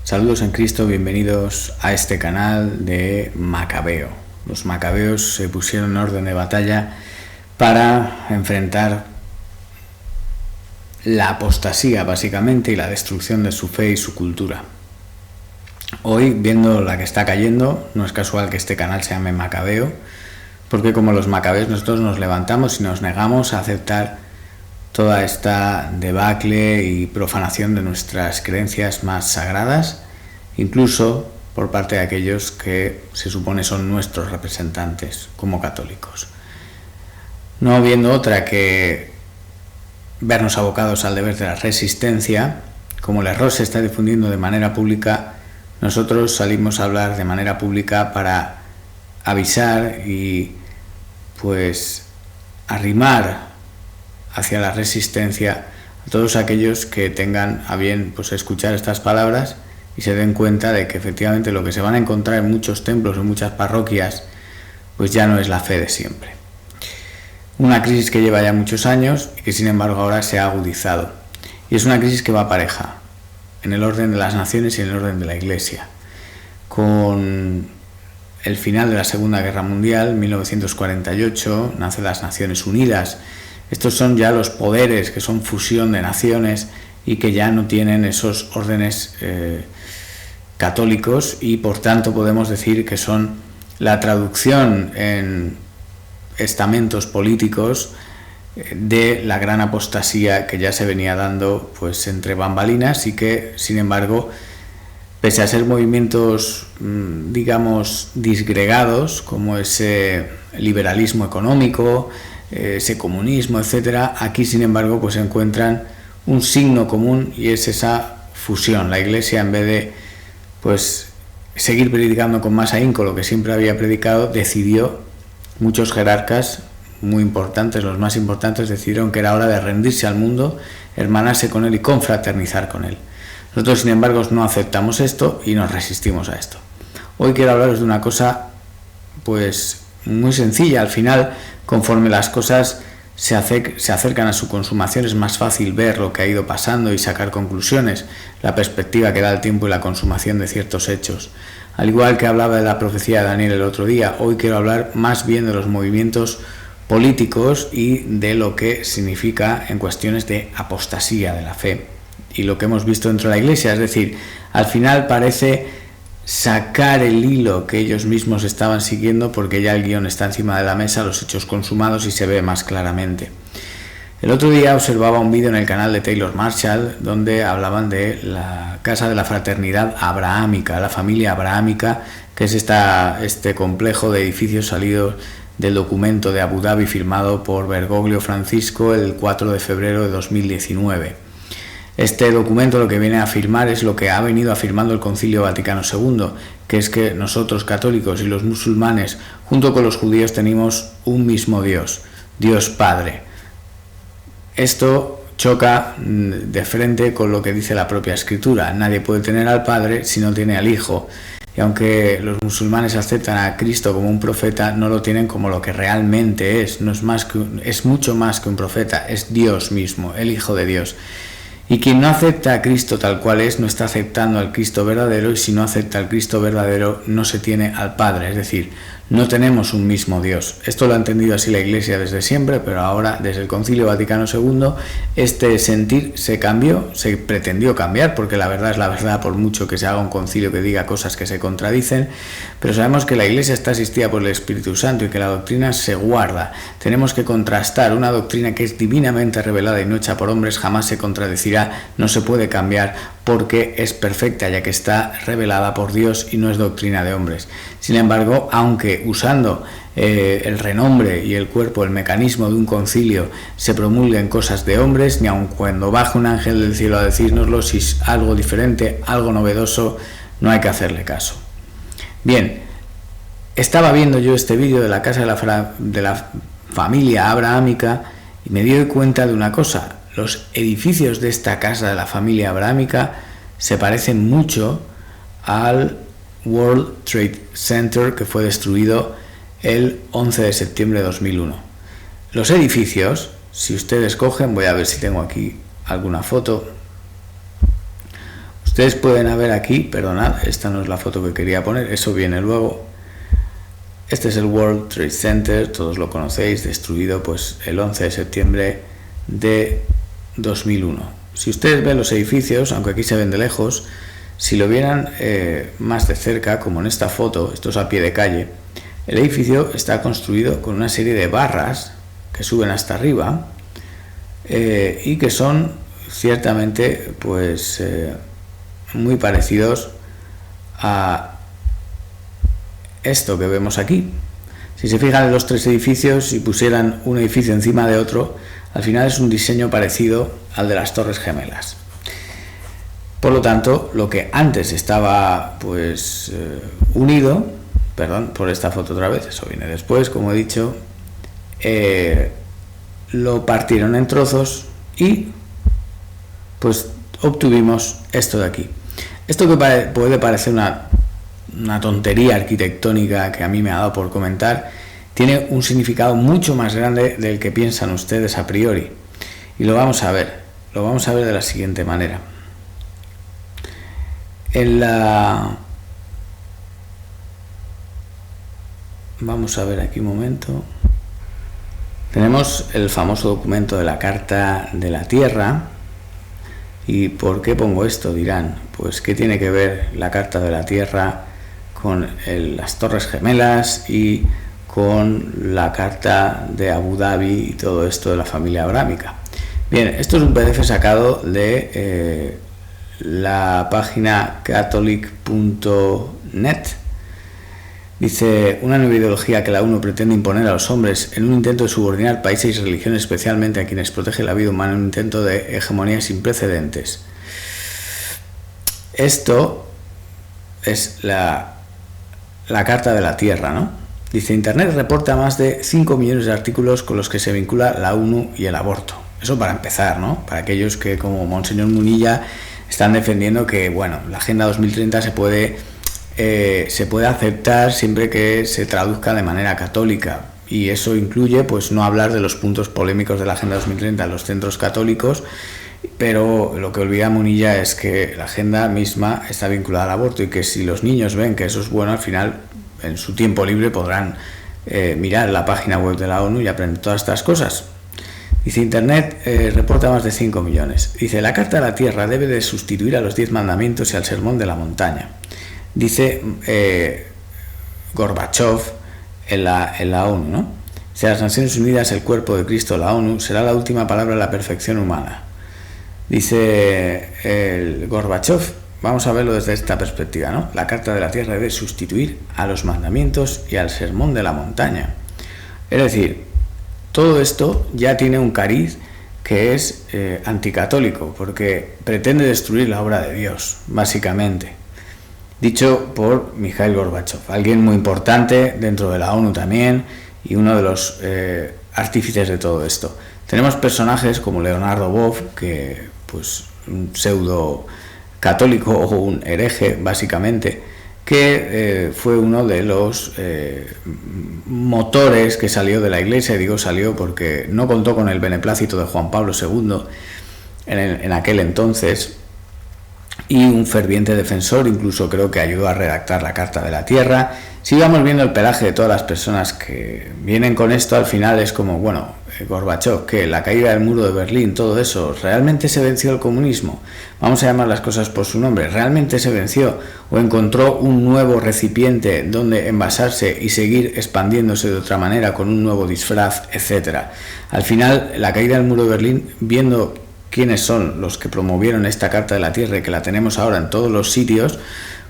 Saludos en Cristo, bienvenidos a este canal de Macabeo. Los macabeos se pusieron en orden de batalla para enfrentar la apostasía básicamente y la destrucción de su fe y su cultura. Hoy, viendo la que está cayendo, no es casual que este canal se llame Macabeo, porque como los macabeos nosotros nos levantamos y nos negamos a aceptar toda esta debacle y profanación de nuestras creencias más sagradas, incluso por parte de aquellos que se supone son nuestros representantes como católicos. No viendo otra que vernos abocados al deber de la resistencia, como el error se está difundiendo de manera pública, nosotros salimos a hablar de manera pública para avisar y pues arrimar hacia la resistencia a todos aquellos que tengan a bien pues escuchar estas palabras y se den cuenta de que efectivamente lo que se van a encontrar en muchos templos, en muchas parroquias, pues ya no es la fe de siempre. Una crisis que lleva ya muchos años y que sin embargo ahora se ha agudizado. Y es una crisis que va pareja, en el orden de las naciones y en el orden de la Iglesia. Con el final de la Segunda Guerra Mundial, 1948, nacen las Naciones Unidas. Estos son ya los poderes que son fusión de naciones y que ya no tienen esos órdenes católicos y por tanto podemos decir que son la traducción en estamentos políticos de la gran apostasía que ya se venía dando pues entre bambalinas y que sin embargo, pese a ser movimientos digamos disgregados como ese liberalismo económico, ese comunismo, etcétera, aquí sin embargo pues encuentran un signo común y es esa fusión. La Iglesia, en vez de pues seguir predicando con más ahínco lo que siempre había predicado, decidió, muchos jerarcas muy importantes, los más importantes, decidieron que era hora de rendirse al mundo, hermanarse con él y confraternizar con él. Nosotros sin embargo no aceptamos esto y nos resistimos a esto. Hoy quiero hablaros de una cosa pues muy sencilla. Al final, conforme las cosas se acercan a su consumación, es más fácil ver lo que ha ido pasando y sacar conclusiones, la perspectiva que da el tiempo y la consumación de ciertos hechos. Al igual que hablaba de la profecía de Daniel el otro día, hoy quiero hablar más bien de los movimientos políticos y de lo que significa en cuestiones de apostasía de la fe y lo que hemos visto dentro de la Iglesia. Es decir, al final parece sacar el hilo que ellos mismos estaban siguiendo porque ya el guión está encima de la mesa, los hechos consumados y se ve más claramente. El otro día observaba un vídeo en el canal de Taylor Marshall donde hablaban de la Casa de la Fraternidad Abrahámica, la familia abrahámica, que es este complejo de edificios salidos del documento de Abu Dhabi firmado por Bergoglio Francisco el 4 de febrero de 2019. Este documento lo que viene a afirmar es lo que ha venido afirmando el Concilio Vaticano II, que es que nosotros católicos y los musulmanes, junto con los judíos, tenemos un mismo Dios, Dios Padre. Esto choca de frente con lo que dice la propia Escritura. Nadie puede tener al Padre si no tiene al Hijo. Y aunque los musulmanes aceptan a Cristo como un profeta, no lo tienen como lo que realmente es. No es más que es mucho más que un profeta, es Dios mismo, el Hijo de Dios. Y quien no acepta a Cristo tal cual es, no está aceptando al Cristo verdadero, y si no acepta al Cristo verdadero, no se tiene al Padre, es decir, no tenemos un mismo Dios. Esto lo ha entendido así la Iglesia desde siempre, pero ahora, desde el Concilio Vaticano II, este sentir se cambió, se pretendió cambiar, porque la verdad es la verdad, por mucho que se haga un concilio que diga cosas que se contradicen, pero sabemos que la Iglesia está asistida por el Espíritu Santo y que la doctrina se guarda. Tenemos que contrastar una doctrina que es divinamente revelada y no hecha por hombres, jamás se contradecirá, no se puede cambiar, porque es perfecta, ya que está revelada por Dios y no es doctrina de hombres. Sin embargo, aunque usando el renombre y el cuerpo, el mecanismo de un concilio, se promulguen cosas de hombres, ni aun cuando baje un ángel del cielo a decírnoslo, si es algo diferente, algo novedoso, no hay que hacerle caso. Bien, estaba viendo yo este vídeo de la casa de la familia abrahámica y me di cuenta de una cosa. Los edificios de esta casa de la familia abrahámica se parecen mucho al World Trade Center que fue destruido el 11 de septiembre de 2001. Los edificios, si ustedes cogen, voy a ver si tengo aquí alguna foto, Ustedes pueden ver aquí, perdonad, esta no es la foto que quería poner, eso viene luego. Este es el World Trade Center, todos lo conocéis, destruido pues el 11 de septiembre de 2001. Si ustedes ven los edificios, aunque aquí se ven de lejos, si lo vieran más de cerca, como en esta foto, esto es a pie de calle, el edificio está construido con una serie de barras que suben hasta arriba y que son ciertamente pues muy parecidos a esto que vemos aquí. Si se fijan en los tres edificios y pusieran un edificio encima de otro, al final es un diseño parecido al de las Torres Gemelas. Por lo tanto, lo que antes estaba pues unido, perdón por esta foto otra vez, eso viene después, como he dicho, lo partieron en trozos y pues obtuvimos esto de aquí. Esto que puede parecer una tontería arquitectónica que a mí me ha dado por comentar, tiene un significado mucho más grande del que piensan ustedes a priori. Y lo vamos a ver de la siguiente manera. Vamos a ver aquí un momento. Tenemos el famoso documento de la Carta de la Tierra. ¿Y por qué pongo esto? Dirán, pues ¿qué tiene que ver la Carta de la Tierra con las Torres Gemelas y con la Carta de Abu Dhabi y todo esto de la familia abrámica? Bien, esto es un PDF sacado de la página catholic.net. Dice, una nueva ideología que la ONU pretende imponer a los hombres en un intento de subordinar países y religiones, especialmente a quienes protege la vida humana, en un intento de hegemonía sin precedentes. Esto es la Carta de la Tierra, ¿no? Dice, Internet reporta más de 5 millones de artículos con los que se vincula la ONU y el aborto. Eso para empezar, ¿no? Para aquellos que, como Monseñor Munilla, están defendiendo que, bueno, la Agenda 2030 se puede aceptar siempre que se traduzca de manera católica, y eso incluye pues no hablar de los puntos polémicos de la Agenda 2030 en los centros católicos, pero lo que olvida Munilla es que la agenda misma está vinculada al aborto y que si los niños ven que eso es bueno, al final en su tiempo libre podrán mirar la página web de la ONU y aprender todas estas cosas. Dice, Internet reporta más de 5 millones. Dice, la Carta de la Tierra debe de sustituir a los 10 mandamientos y al Sermón de la Montaña. Dice Gorbachev en la ONU, ¿no? Si las Naciones Unidas, el cuerpo de Cristo, la ONU, será la última palabra de la perfección humana. Dice el Gorbachev, vamos a verlo desde esta perspectiva, ¿no? La Carta de la Tierra debe sustituir a los mandamientos y al Sermón de la Montaña. Es decir, todo esto ya tiene un cariz que es anticatólico, porque pretende destruir la obra de Dios, básicamente. Dicho por Mikhail Gorbachev, alguien muy importante dentro de la ONU también y uno de los artífices de todo esto. Tenemos personajes como Leonardo Boff, que pues un pseudo católico o un hereje básicamente, que fue uno de los motores que salió de la Iglesia, y digo salió porque no contó con el beneplácito de Juan Pablo II en aquel entonces, y un ferviente defensor, incluso creo que ayudó a redactar la Carta de la Tierra. Si vamos viendo el pelaje de todas las personas que vienen con esto, al final es como, bueno, Gorbachev, que la caída del muro de Berlín, todo eso, ¿realmente se venció el comunismo? Vamos a llamar las cosas por su nombre. ¿Realmente se venció o encontró un nuevo recipiente donde envasarse y seguir expandiéndose de otra manera con un nuevo disfraz, etcétera? Al final, la caída del muro de Berlín, viendo quiénes son los que promovieron esta Carta de la Tierra y que la tenemos ahora en todos los sitios,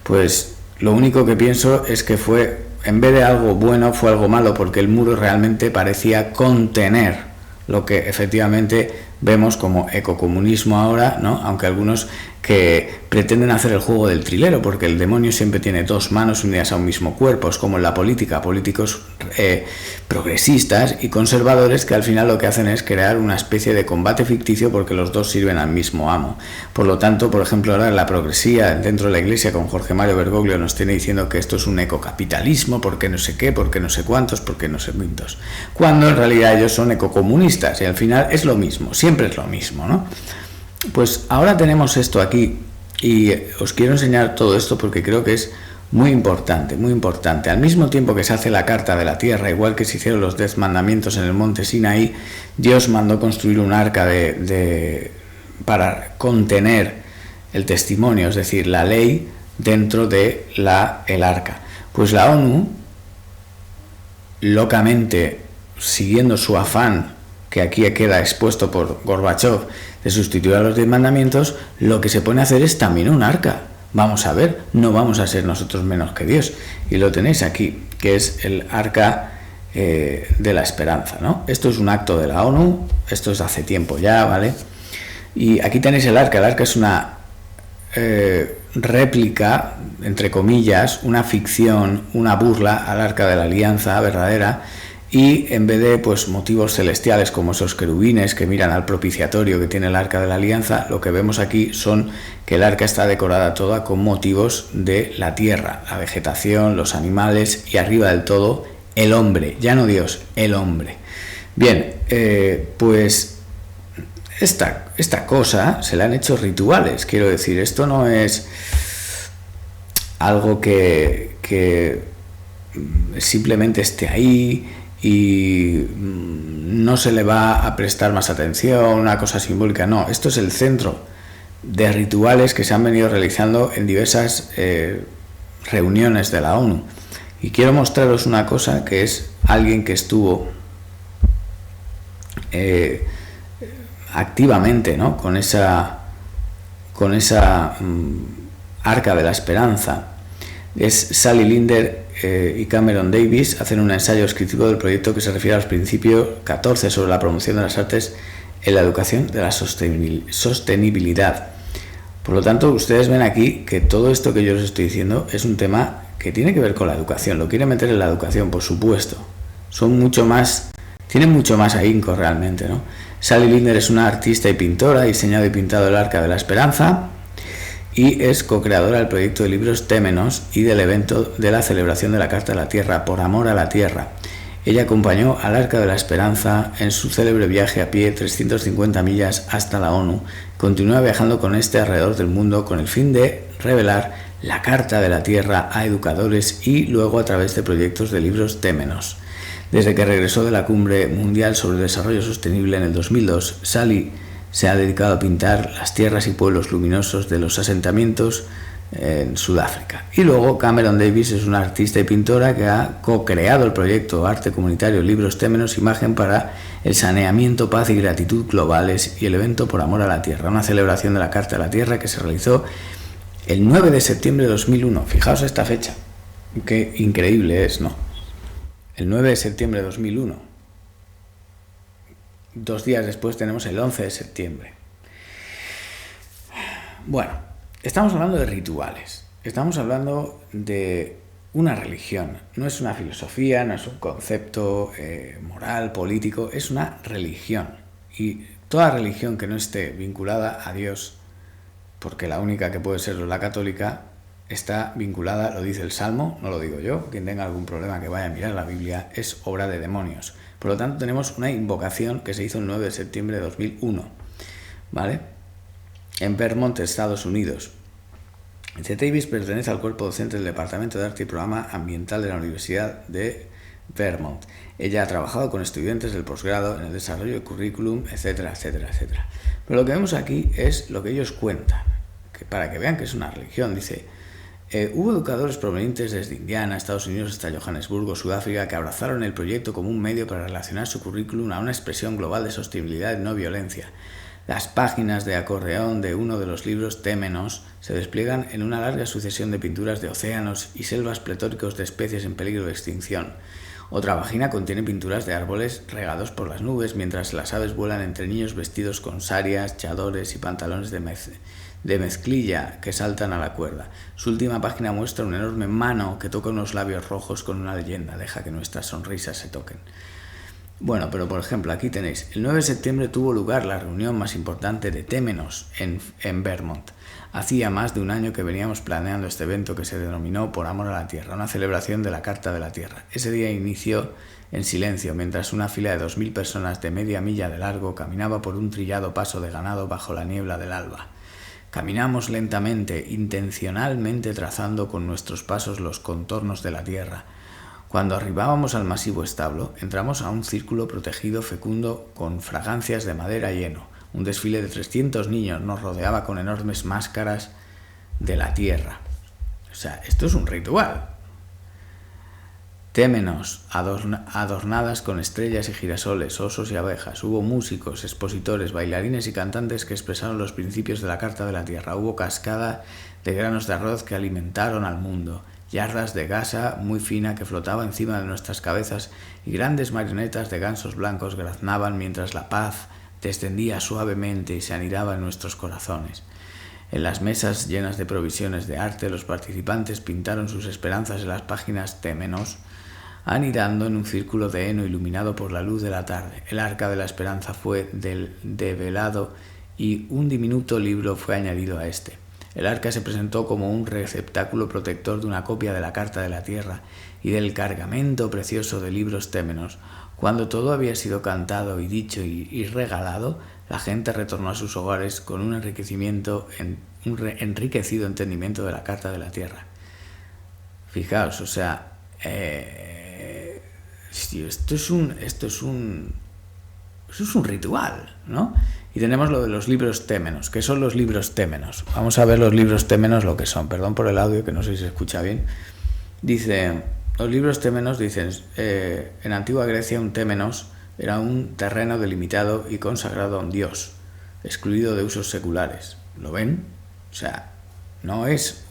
pues lo único que pienso es que fue, en vez de algo bueno, fue algo malo, porque el muro realmente parecía contener lo que efectivamente vemos como ecocomunismo ahora, ¿no? Aunque algunos que pretenden hacer el juego del trilero, porque el demonio siempre tiene dos manos unidas a un mismo cuerpo. Es como en la política, políticos progresistas y conservadores que al final lo que hacen es crear una especie de combate ficticio porque los dos sirven al mismo amo. Por lo tanto, por ejemplo, ahora la progresía dentro de la Iglesia con Jorge Mario Bergoglio nos tiene diciendo que esto es un ecocapitalismo, porque no sé qué, porque no sé cuántos, porque no sé cuántos, cuando en realidad ellos son ecocomunistas y al final es lo mismo, siempre es lo mismo, ¿no? Pues ahora tenemos esto aquí Y os quiero enseñar todo esto porque creo que es muy importante, muy importante. Al mismo tiempo que se hace la Carta de la Tierra, igual que se hicieron los 10 mandamientos en el monte Sinaí, Dios mandó construir un arca para contener el testimonio, es decir, la ley dentro de el arca. Pues la ONU, locamente, siguiendo su afán, que aquí queda expuesto por Gorbachev, de sustituir a los 10 mandamientos, lo que se pone a hacer es también un arca. Vamos a ver, no vamos a ser nosotros menos que Dios. Y lo tenéis aquí, que es el arca de la esperanza, ¿no? Esto es un acto de la ONU, esto es hace tiempo ya, ¿vale? Y aquí tenéis el arca es una réplica, entre comillas, una ficción, una burla al arca de la alianza verdadera, y en vez de pues motivos celestiales como esos querubines que miran al propiciatorio que tiene el arca de la alianza, lo que vemos aquí son que el arca está decorada toda con motivos de la tierra, la vegetación, los animales y arriba del todo el hombre, ya no Dios, el hombre. Bien, pues esta cosa se le han hecho rituales, quiero decir, esto no es algo que simplemente esté ahí y no se le va a prestar más atención, una cosa simbólica, no, esto es el centro de rituales que se han venido realizando en diversas reuniones de la ONU. Y quiero mostraros una cosa que es alguien que estuvo activamente, ¿no?, con esa arca de la esperanza. Es Sally Lindner y Cameron Davis hacen un ensayo descriptivo del proyecto que se refiere a los principios 14 sobre la promoción de las artes en la educación de la sostenibilidad. Por lo tanto, ustedes ven aquí que todo esto que yo les estoy diciendo es un tema que tiene que ver con la educación. Lo quiere meter en la educación, por supuesto. Tienen mucho más ahínco realmente, ¿no? Sally Lindner es una artista y pintora, ha diseñado y pintado el Arca de la Esperanza y es co-creadora del proyecto de libros Témenos y del evento de la celebración de la Carta de la Tierra, Por Amor a la Tierra. Ella acompañó al Arca de la Esperanza en su célebre viaje a pie 350 millas hasta la ONU. Continúa viajando con este alrededor del mundo con el fin de revelar la Carta de la Tierra a educadores y luego a través de proyectos de libros Témenos. Desde que regresó de la Cumbre Mundial sobre el Desarrollo Sostenible en el 2002, Sally se ha dedicado a pintar las tierras y pueblos luminosos de los asentamientos en Sudáfrica. Y luego Cameron Davis es una artista y pintora que ha co-creado el proyecto Arte Comunitario Libros Témenos, Imagen para el Saneamiento, Paz y Gratitud Globales y el evento Por Amor a la Tierra, una celebración de la Carta de la Tierra que se realizó el 9 de septiembre de 2001. Fijaos esta fecha, qué increíble es, ¿no? El 9 de septiembre de 2001. 2 días después tenemos el 11 de septiembre. Bueno, estamos hablando de rituales. Estamos hablando de una religión. No es una filosofía, no es un concepto moral, político. Es una religión. Y toda religión que no esté vinculada a Dios, porque la única que puede serlo es la católica, está vinculada, lo dice el Salmo, no lo digo yo, quien tenga algún problema que vaya a mirar la Biblia, es obra de demonios. Por lo tanto, tenemos una invocación que se hizo el 9 de septiembre de 2001, ¿vale? En Vermont, Estados Unidos. Davis pertenece al cuerpo docente del Departamento de Arte y Programa Ambiental de la Universidad de Vermont. Ella ha trabajado con estudiantes del posgrado en el desarrollo de currículum, etcétera, etcétera, etcétera. Pero lo que vemos aquí es lo que ellos cuentan, que para que vean que es una religión, dice... hubo educadores provenientes desde Indiana, Estados Unidos hasta Johannesburgo, Sudáfrica, que abrazaron el proyecto como un medio para relacionar su currículum a una expresión global de sostenibilidad y no violencia. Las páginas de acordeón de uno de los libros Témenos se despliegan en una larga sucesión de pinturas de océanos y selvas pletóricos de especies en peligro de extinción. Otra página contiene pinturas de árboles regados por las nubes, mientras las aves vuelan entre niños vestidos con sarias, chadores y pantalones de mezclilla que saltan a la cuerda. Su última página muestra una enorme mano que toca unos labios rojos con una leyenda: deja que nuestras sonrisas se toquen. Bueno, pero por ejemplo, aquí tenéis, el 9 de septiembre tuvo lugar la reunión más importante de Témenos en Vermont. Hacía más de un año que veníamos planeando este evento que se denominó Por Amor a la Tierra, una celebración de la Carta de la Tierra. Ese día inició en silencio, mientras una fila de 2.000 personas de media milla de largo caminaba por un trillado paso de ganado bajo la niebla del alba. Caminamos lentamente, intencionalmente trazando con nuestros pasos los contornos de la tierra. Cuando arribábamos al masivo establo, entramos a un círculo protegido fecundo con fragancias de madera y heno. Un desfile de 300 niños nos rodeaba con enormes máscaras de la tierra. O sea, esto es un ritual. Témenos, adornadas con estrellas y girasoles, osos y abejas. Hubo músicos, expositores, bailarines y cantantes que expresaron los principios de la Carta de la Tierra. Hubo cascada de granos de arroz que alimentaron al mundo, yardas de gasa muy fina que flotaba encima de nuestras cabezas y grandes marionetas de gansos blancos graznaban mientras la paz descendía suavemente y se anidaba en nuestros corazones. En las mesas llenas de provisiones de arte, los participantes pintaron sus esperanzas en las páginas témenos, anidando en un círculo de heno iluminado por la luz de la tarde. El arca de la esperanza fue develado y un diminuto libro fue añadido a este. El arca se presentó como un receptáculo protector de una copia de la Carta de la Tierra y del cargamento precioso de libros témenos. Cuando todo había sido cantado y dicho y regalado, la gente retornó a sus hogares con un enriquecido entendimiento de la Carta de la Tierra. Fijaos, o sea, esto es un ritual, ¿no? Y tenemos lo de los libros témenos. ¿Qué son los libros témenos? Vamos a ver los libros témenos lo que son. Perdón por el audio, que no sé si se escucha bien. Dice, los libros témenos dicen, en antigua Grecia un témenos era un terreno delimitado y consagrado a un dios, excluido de usos seculares. ¿Lo ven? O sea, no es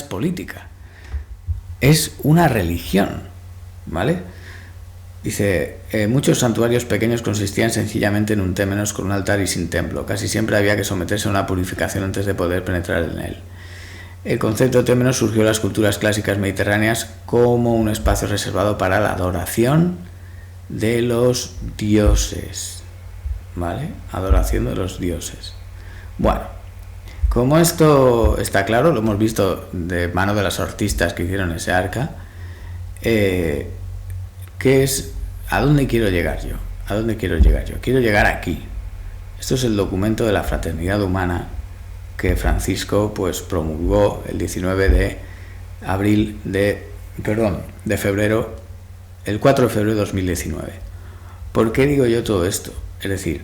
política, es una religión, ¿vale? Dice, muchos santuarios pequeños consistían sencillamente en un témenos con un altar y sin templo. Casi siempre había que someterse a una purificación antes de poder penetrar en él. El concepto de témenos surgió en las culturas clásicas mediterráneas como un espacio reservado para la adoración de los dioses, ¿vale? Adoración de los dioses. Bueno, como esto está claro, lo hemos visto de mano de los artistas que hicieron ese arca. ¿Qué es? ¿A dónde quiero llegar yo? ¿A dónde quiero llegar yo? Quiero llegar aquí. Esto es el documento de la fraternidad humana que Francisco pues promulgó el 19 de febrero, el 4 de febrero de 2019. ¿Por qué digo yo todo esto? Es decir,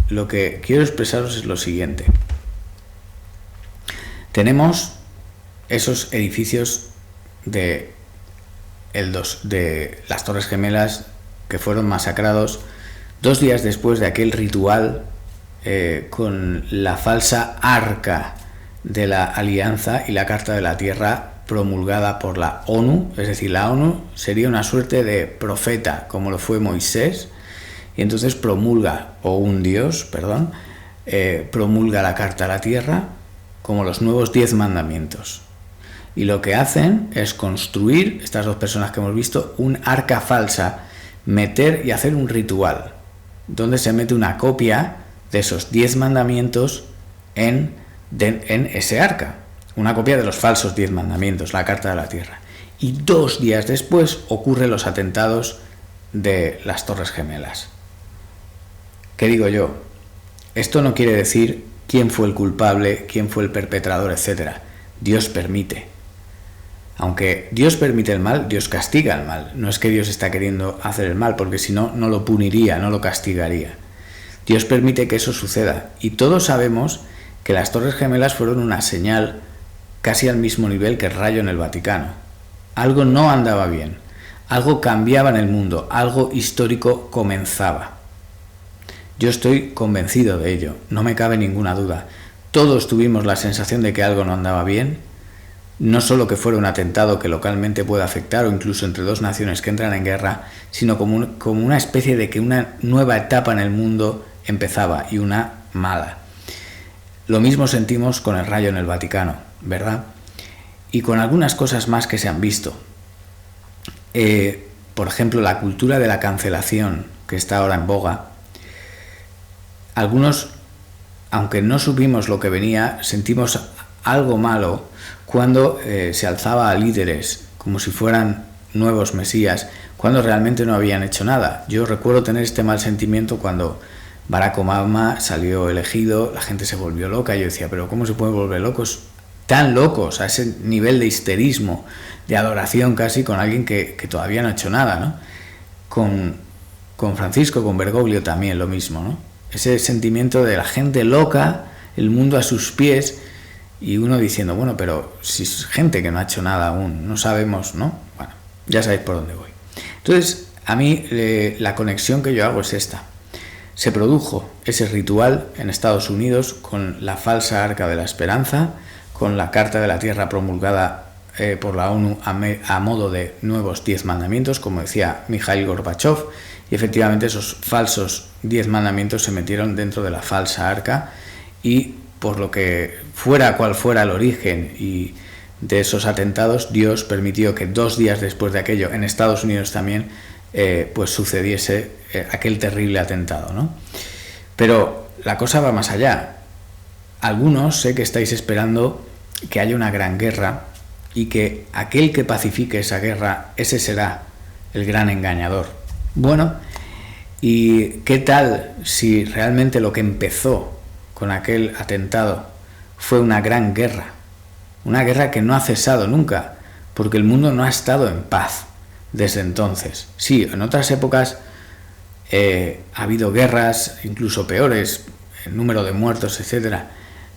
lo que quiero expresaros es lo siguiente. Tenemos esos edificios de las Torres Gemelas que fueron masacrados 2 días después de aquel ritual con la falsa arca de la Alianza y la Carta de la Tierra promulgada por la ONU. Es decir, la ONU sería una suerte de profeta como lo fue Moisés, y entonces promulga la Carta de la Tierra como los nuevos 10 mandamientos. Y lo que hacen es construir, estas 2 personas que hemos visto, un arca falsa, meter y hacer un ritual, donde se mete una copia de esos 10 mandamientos en ese arca. Una copia de los falsos 10 mandamientos, la Carta de la Tierra. Y 2 días después ocurren los atentados de las Torres Gemelas. ¿Qué digo yo? Esto no quiere decir quién fue el culpable, quién fue el perpetrador, etc. Dios permite. Aunque Dios permite el mal, Dios castiga el mal. No es que Dios está queriendo hacer el mal, porque si no, no lo puniría, no lo castigaría. Dios permite que eso suceda. Y todos sabemos que las Torres Gemelas fueron una señal casi al mismo nivel que el rayo en el Vaticano. Algo no andaba bien, algo cambiaba en el mundo, algo histórico comenzaba. Yo estoy convencido de ello, no me cabe ninguna duda. Todos tuvimos la sensación de que algo no andaba bien. No solo que fuera un atentado que localmente pueda afectar o incluso entre 2 naciones que entran en guerra, sino como una especie de que una nueva etapa en el mundo empezaba, y una mala. Lo mismo sentimos con el rayo en el Vaticano, ¿verdad? Y con algunas cosas más que se han visto. Por ejemplo, la cultura de la cancelación, que está ahora en boga. Algunos, aunque no supimos lo que venía, sentimos algo malo cuando se alzaba a líderes como si fueran nuevos mesías, cuando realmente no habían hecho nada. Yo recuerdo tener este mal sentimiento cuando Barack Obama salió elegido, la gente se volvió loca. Yo decía, pero ¿cómo se pueden volver locos? Tan locos, a ese nivel de histerismo, de adoración casi, con alguien que todavía no ha hecho nada, ¿no? Con Francisco, con Bergoglio también lo mismo, ¿no? Ese sentimiento de la gente loca, el mundo a sus pies, y uno diciendo, bueno, pero si es gente que no ha hecho nada aún, no sabemos, ¿no? Bueno, ya sabéis por dónde voy. Entonces, a mí la conexión que yo hago es esta. Se produjo ese ritual en Estados Unidos con la falsa Arca de la Esperanza, con la Carta de la Tierra promulgada por la ONU a modo de nuevos 10 mandamientos, como decía Mikhail Gorbachev, y efectivamente esos falsos 10 mandamientos se metieron dentro de la falsa Arca, y por lo que fuera cual fuera el origen y de esos atentados, Dios permitió que 2 días después de aquello, en Estados Unidos también, pues sucediese aquel terrible atentado, ¿no? Pero la cosa va más allá. Algunos sé que estáis esperando que haya una gran guerra y que aquel que pacifique esa guerra, ese será el gran engañador. Bueno, ¿y qué tal si realmente lo que empezó con aquel atentado fue una gran guerra? Una guerra que no ha cesado nunca, porque el mundo no ha estado en paz desde entonces. Sí, en otras épocas ha habido guerras, incluso peores, el número de muertos, etcétera,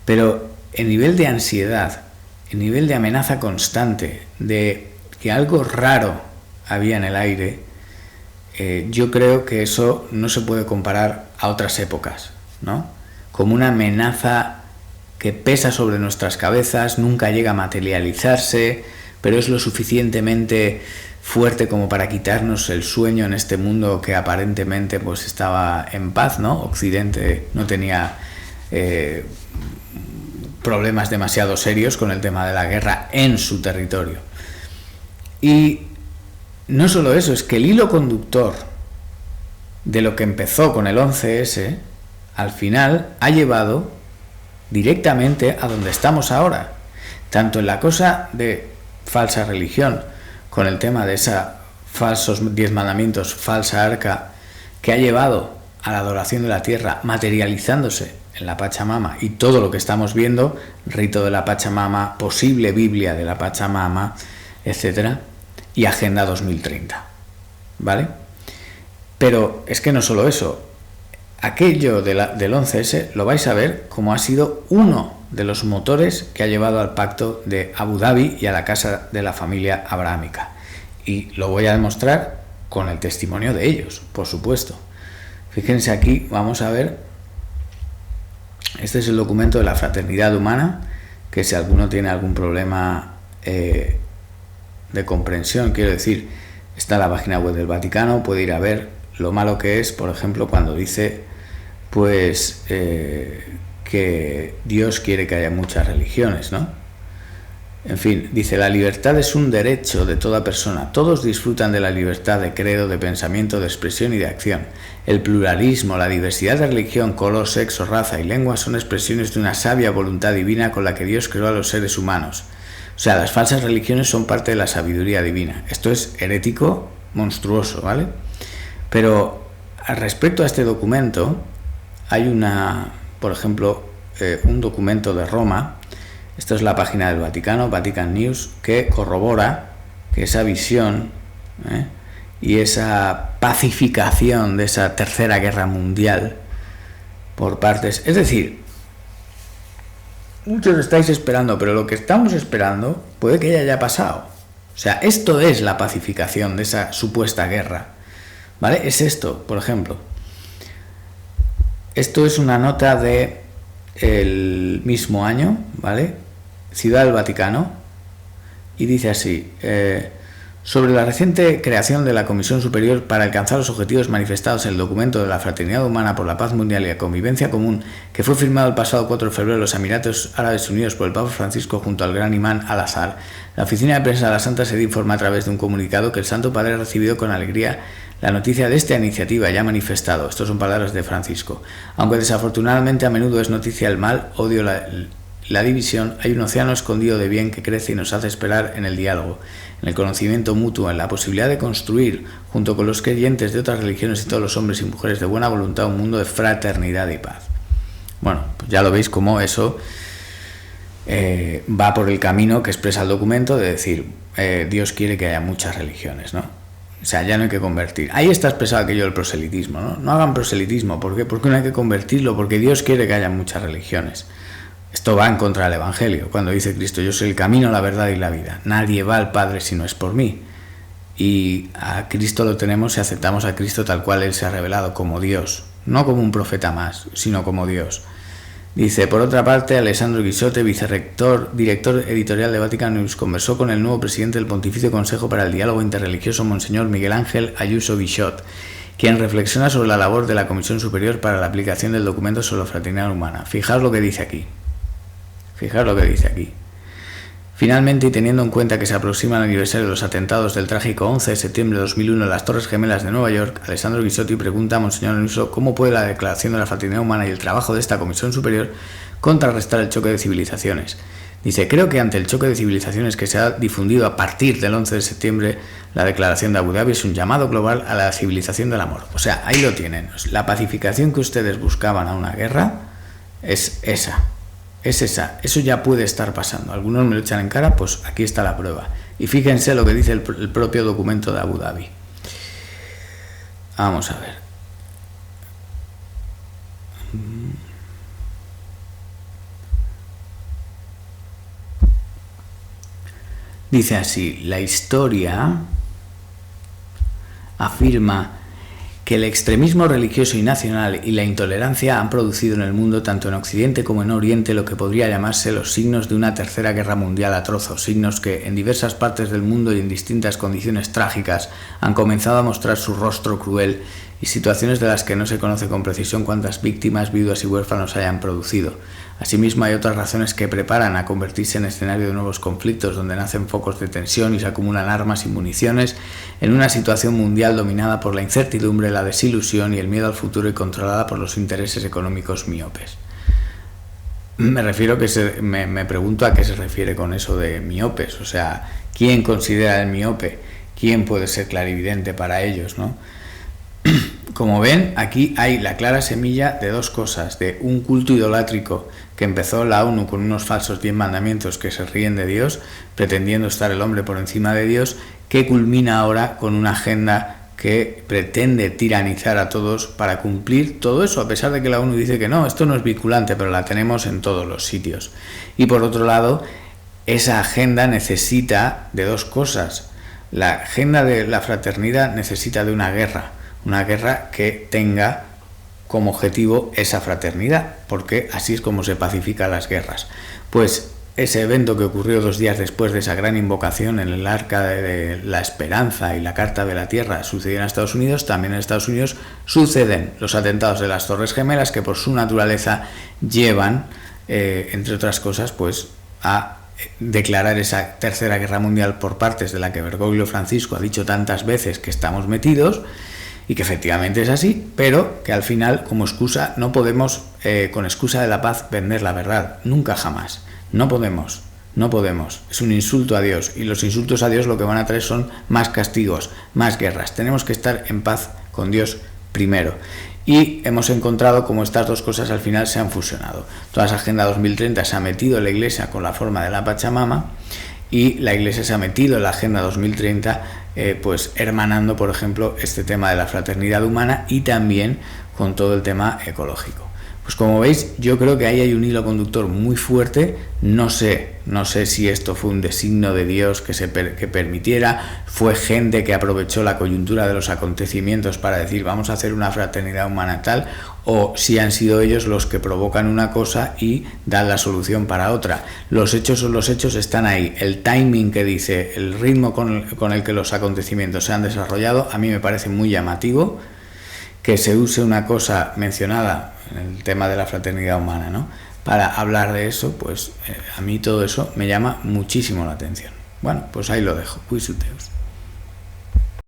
pero el nivel de ansiedad, el nivel de amenaza constante, de que algo raro había en el aire, yo creo que eso no se puede comparar a otras épocas, ¿no? Como una amenaza que pesa sobre nuestras cabezas, nunca llega a materializarse, pero es lo suficientemente fuerte como para quitarnos el sueño en este mundo que aparentemente pues estaba en paz, ¿no? Occidente no tenía problemas demasiado serios con el tema de la guerra en su territorio. Y no solo eso, es que el hilo conductor de lo que empezó con el 11S, al final ha llevado directamente a donde estamos ahora, tanto en la cosa de falsa religión, con el tema de esa falsos 10 mandamientos, falsa arca, que ha llevado a la adoración de la tierra, materializándose en la Pachamama, y todo lo que estamos viendo, rito de la Pachamama, posible Biblia de la Pachamama, etcétera, y Agenda 2030, ¿vale? Pero es que no solo eso, aquello del 11S lo vais a ver como ha sido uno de los motores que ha llevado al pacto de Abu Dhabi y a la casa de la familia abrahámica. Y lo voy a demostrar con el testimonio de ellos, por supuesto. Fíjense aquí, vamos a ver, este es el documento de la Fraternidad Humana, que si alguno tiene algún problema de comprensión, quiero decir, está en la página web del Vaticano, puede ir a ver lo malo que es, por ejemplo, cuando dice pues que Dios quiere que haya muchas religiones, ¿no? En fin, dice, la libertad es un derecho de toda persona. Todos disfrutan de la libertad de credo, de pensamiento, de expresión y de acción. El pluralismo, la diversidad de religión, color, sexo, raza y lengua son expresiones de una sabia voluntad divina con la que Dios creó a los seres humanos. O sea, las falsas religiones son parte de la sabiduría divina. Esto es herético, monstruoso, ¿vale? Pero respecto a este documento, hay por ejemplo, un documento de Roma. Esto es la página del Vaticano, Vatican News, que corrobora que esa visión y esa pacificación de esa tercera guerra mundial por partes, es decir, muchos estáis esperando, pero lo que estamos esperando puede que ya haya pasado. O sea, esto es la pacificación de esa supuesta guerra, ¿vale? Es esto, por ejemplo. Esto es una nota de el mismo año, ¿vale? Ciudad del Vaticano, y dice así, sobre la reciente creación de la Comisión Superior para alcanzar los objetivos manifestados en el documento de la Fraternidad Humana por la Paz Mundial y la Convivencia Común, que fue firmado el pasado 4 de febrero en los Emiratos Árabes Unidos por el Papa Francisco junto al gran imán Al-Azhar, la oficina de prensa de la Santa Sede informa a través de un comunicado que el Santo Padre ha recibido con alegría la noticia de esta iniciativa ya manifestado. Estos son palabras de Francisco. Aunque desafortunadamente a menudo es noticia el mal, odio la división, hay un océano escondido de bien que crece y nos hace esperar en el diálogo, en el conocimiento mutuo, en la posibilidad de construir, junto con los creyentes de otras religiones y todos los hombres y mujeres de buena voluntad, un mundo de fraternidad y paz. Bueno, pues ya lo veis cómo eso va por el camino que expresa el documento de decir, Dios quiere que haya muchas religiones, ¿no? O sea, ya no hay que convertir. Ahí está expresado aquello del proselitismo, ¿no? No hagan proselitismo. ¿Por qué? Porque no hay que convertirlo, porque Dios quiere que haya muchas religiones. Esto va en contra del Evangelio, cuando dice Cristo, yo soy el camino, la verdad y la vida. Nadie va al Padre si no es por mí. Y a Cristo lo tenemos si aceptamos a Cristo tal cual Él se ha revelado, como Dios. No como un profeta más, sino como Dios. Dice, por otra parte, Alessandro Guisotti, director editorial de Vatican News, conversó con el nuevo presidente del Pontificio Consejo para el Diálogo Interreligioso, Monseñor Miguel Ángel Ayuso Guichot, quien reflexiona sobre la labor de la Comisión Superior para la aplicación del documento sobre la fraternidad humana. Fijaos lo que dice aquí. Finalmente, y teniendo en cuenta que se aproxima el aniversario de los atentados del trágico 11 de septiembre de 2001 en las Torres Gemelas de Nueva York, Alessandro Guisotti pregunta a Monseñor Ayuso cómo puede la declaración de la fraternidad humana y el trabajo de esta Comisión Superior contrarrestar el choque de civilizaciones. Dice, creo que ante el choque de civilizaciones que se ha difundido a partir del 11 de septiembre, la declaración de Abu Dhabi es un llamado global a la civilización del amor. O sea, ahí lo tienen. La pacificación que ustedes buscaban a una guerra es esa. Es esa, eso ya puede estar pasando. Algunos me lo echan en cara, pues aquí está la prueba. Y fíjense lo que dice el propio documento de Abu Dhabi. Vamos a ver. Dice así, la historia afirma que el extremismo religioso y nacional y la intolerancia han producido en el mundo, tanto en Occidente como en Oriente, lo que podría llamarse los signos de una tercera guerra mundial atroz, signos que en diversas partes del mundo y en distintas condiciones trágicas han comenzado a mostrar su rostro cruel y situaciones de las que no se conoce con precisión cuántas víctimas, viudas y huérfanos hayan producido. Asimismo, hay otras razones que preparan a convertirse en escenario de nuevos conflictos, donde nacen focos de tensión y se acumulan armas y municiones, en una situación mundial dominada por la incertidumbre, la desilusión y el miedo al futuro y controlada por los intereses económicos miopes. Me pregunto a qué se refiere con eso de miopes, o sea, ¿quién considera el miope? ¿Quién puede ser clarividente para ellos, no? Como ven, aquí hay la clara semilla de dos cosas, de un culto idolátrico que empezó la ONU con unos falsos 10 mandamientos que se ríen de Dios, pretendiendo estar el hombre por encima de Dios, que culmina ahora con una agenda que pretende tiranizar a todos para cumplir todo eso, a pesar de que la ONU dice que no, esto no es vinculante, pero la tenemos en todos los sitios. Y por otro lado, esa agenda necesita de dos cosas. La agenda de la fraternidad necesita de una guerra que tenga como objetivo esa fraternidad, porque así es como se pacifican las guerras. Pues ese evento que ocurrió 2 días después de esa gran invocación en el Arca de la Esperanza y la Carta de la Tierra sucedió en Estados Unidos, también en Estados Unidos suceden los atentados de las Torres Gemelas, que por su naturaleza llevan, entre otras cosas, pues a declarar esa tercera guerra mundial por partes de la que Bergoglio Francisco ha dicho tantas veces que estamos metidos, y que efectivamente es así, pero que al final, como excusa, no podemos, con excusa de la paz, vender la verdad. Nunca jamás. No podemos. Es un insulto a Dios, y los insultos a Dios lo que van a traer son más castigos, más guerras. Tenemos que estar en paz con Dios primero. Y hemos encontrado cómo estas dos cosas al final se han fusionado. Toda esa Agenda 2030 se ha metido en la Iglesia con la forma de la Pachamama, y la Iglesia se ha metido en la Agenda 2030 pues hermanando, por ejemplo, este tema de la fraternidad humana y también con todo el tema ecológico. Pues como veis, yo creo que ahí hay un hilo conductor muy fuerte. No sé si esto fue un designio de Dios que permitiera, fue gente que aprovechó la coyuntura de los acontecimientos para decir vamos a hacer una fraternidad humana tal, o si han sido ellos los que provocan una cosa y dan la solución para otra. Los hechos son los hechos, están ahí. El timing que dice, el ritmo con el que los acontecimientos se han desarrollado, a mí me parece muy llamativo. Que se use una cosa mencionada en el tema de la fraternidad humana, ¿no?, para hablar de eso, pues a mí todo eso me llama muchísimo la atención. Bueno, pues ahí lo dejo. Cuisuteus.